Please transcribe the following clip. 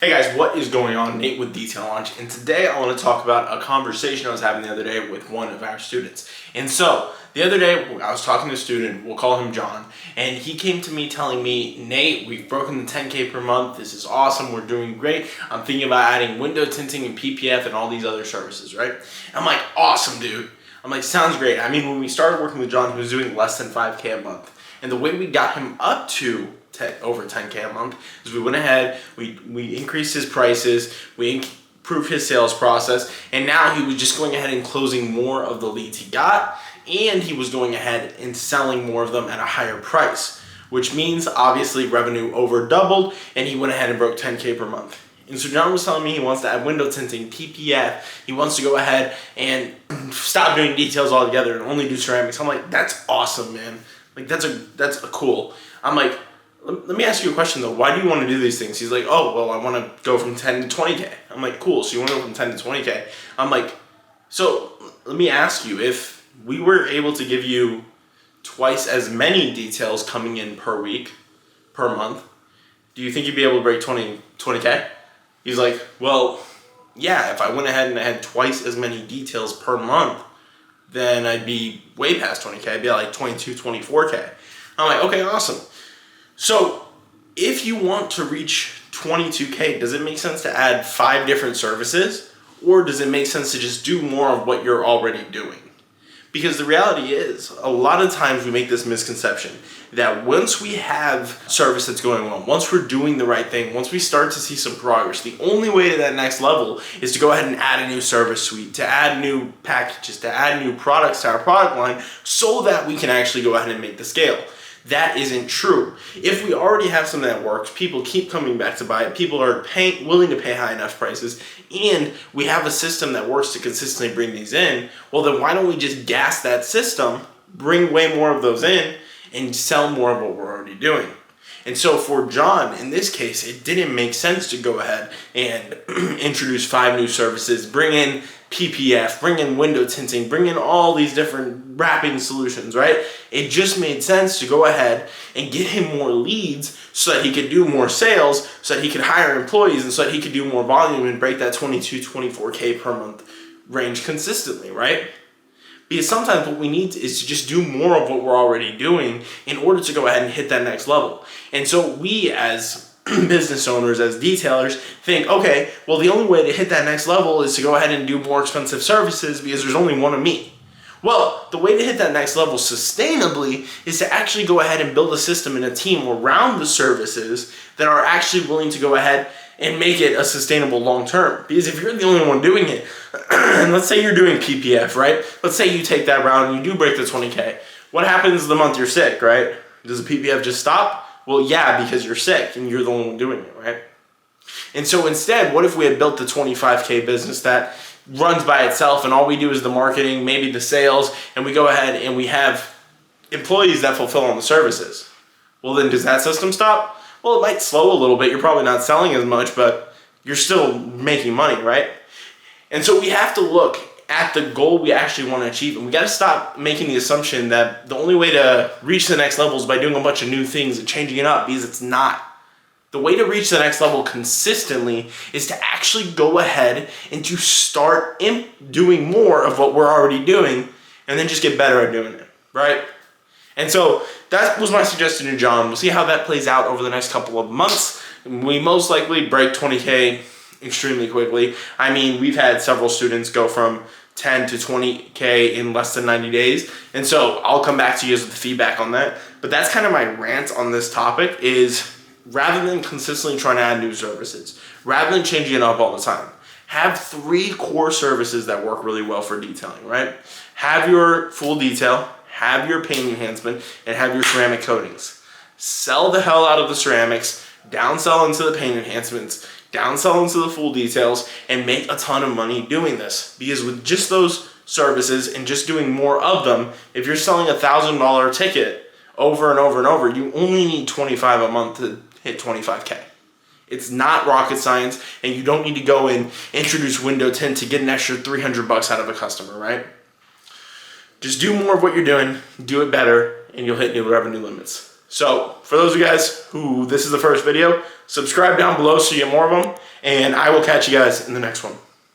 Hey guys, what is going on? Nate with Detail Launch, and today I want to talk about a conversation I was having the other day with one of our students. And so, the other day I was talking to a student, we'll call him John, and he came to me telling me, Nate, we've broken the 10K per month, this is awesome, we're doing great, I'm thinking about adding window tinting and PPF and all these other services, right? I'm like, awesome dude. I'm like, sounds great. I mean, when we started working with John, he was doing less than 5K a month. And the way we got him up to over 10K a month is we went ahead, we increased his prices, we improved his sales process, and now he was just going ahead and closing more of the leads he got, and he was going ahead and selling more of them at a higher price, which means obviously revenue over doubled, and he went ahead and broke 10K per month. And so John was telling me he wants to add window tinting, PPF, he wants to go ahead and stop doing details altogether and only do ceramics. I'm like, that's awesome, man. Like that's cool. I'm like, let me ask you a question though. Why do you want to do these things? He's like, oh, well, I want to go from 10 to 20K. I'm like, cool. So you want to go from 10 to 20K. I'm like, so let me ask you, if we were able to give you twice as many details coming in per week, per month, do you think you'd be able to break 20K? He's like, well, yeah, if I went ahead and I had twice as many details per month, then I'd be way past 20K. I'd be at like 22, 24K. I'm like, okay, awesome. So if you want to reach 22K, does it make sense to add 5 different services? Or does it make sense to just do more of what you're already doing? Because the reality is, a lot of times we make this misconception that once we have service that's going well, once we're doing the right thing, once we start to see some progress, the only way to that next level is to go ahead and add a new service suite, to add new packages, to add new products to our product line so that we can actually go ahead and make the scale. That isn't true. If we already have something that works, people keep coming back to buy it, people are willing to pay high enough prices, and we have a system that works to consistently bring these in, well then why don't we just gas that system, bring way more of those in, and sell more of what we're already doing. And so for John, in this case, it didn't make sense to go ahead and introduce 5 new services, bring in PPF, bring in window tinting, bring in all these different wrapping solutions, right? It just made sense to go ahead and get him more leads so that he could do more sales, so that he could hire employees, and so that he could do more volume and break that 22, 24K per month range consistently, right? Because sometimes what we need is to just do more of what we're already doing in order to go ahead and hit that next level. And so we as business owners, as detailers, think, okay, well the only way to hit that next level is to go ahead and do more expensive services because there's only one of me. Well, the way to hit that next level sustainably is to actually go ahead and build a system and a team around the services that are actually willing to go ahead and make it a sustainable long term. Because if you're the only one doing it, and let's say you're doing PPF, right? Let's say you take that route and you do break the 20K. What happens the month you're sick, right? Does the PPF just stop? Well, yeah, because you're sick and you're the only one doing it, right? And so instead, what if we had built the 25K business that runs by itself and all we do is the marketing, maybe the sales, and we go ahead and we have employees that fulfill on the services? Well, then does that system stop? Well, it might slow a little bit. You're probably not selling as much, but you're still making money, right? And so we have to look at the goal we actually want to achieve, and we got to stop making the assumption that the only way to reach the next level is by doing a bunch of new things and changing it up, because it's not. The way to reach the next level consistently is to actually go ahead and to start doing more of what we're already doing, and then just get better at doing it, right? And so that was my suggestion to John. We'll see how that plays out over the next couple of months. We most likely break 20K extremely quickly. I mean, we've had several students go from 10 to 20K in less than 90 days. And so I'll come back to you with the feedback on that. But that's kind of my rant on this topic is, rather than consistently trying to add new services, rather than changing it up all the time, have 3 core services that work really well for detailing, right? Have your full detail, have your paint enhancement, and have your ceramic coatings. Sell the hell out of the ceramics, downsell into the paint enhancements, downsell into the full details, and make a ton of money doing this. Because with just those services and just doing more of them, if you're selling a $1,000 ticket over and over and over, you only need 25 a month to hit 25K. It's not rocket science, and you don't need to go and introduce window tint to get an extra $300 out of a customer, right? Just do more of what you're doing, do it better, and you'll hit new revenue limits. So for those of you guys who this is the first video, subscribe down below so you get more of them, and I will catch you guys in the next one.